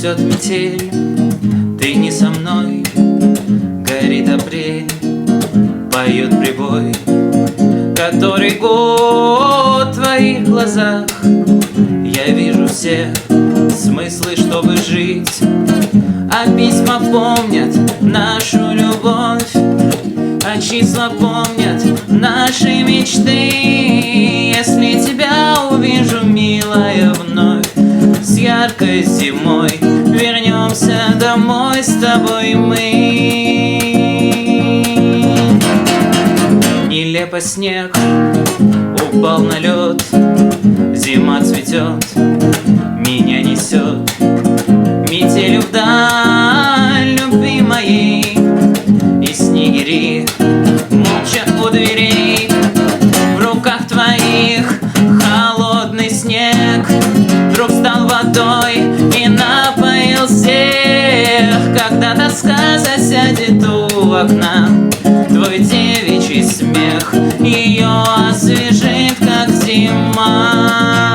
Несет метель, ты не со мной, горит апрель, поет прибой, который год в твоих глазах. Я вижу все смыслы, чтобы жить, а письма помнят нашу любовь, а числа помнят наши мечты. Если тебя увижу, милая, вновь с яркой зимой, вернемся домой с тобой мы. Нелепо снег упал на лед, зима цветет, меня несет метелью вдаль любви моей. И снегири молча у дверей, в руках твоих холодный снег вдруг стал водой и напоил всех. Когда тоска засядет у окна, твой девичий смех ее освежит, как зима.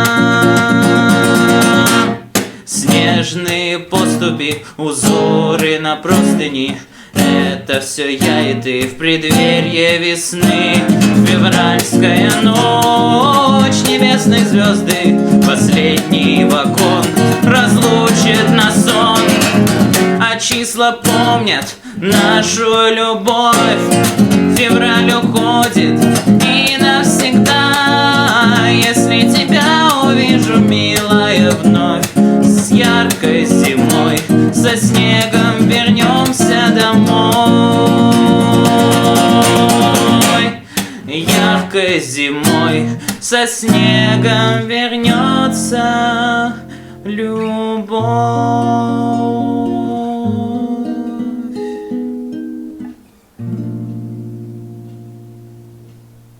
Снежные поступи, узоры на простыни — это все я и ты в преддверье весны. Февральская ночь, небесные звезды, последний вагон разлучит на сон. А числа помнят нашу любовь, февраль уходит и навсегда. Если тебя увижу, милая, вновь с яркой зимой, со снегом вернемся домой. Яркой зимой со снегом вернется любовь.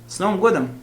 С Новым годом!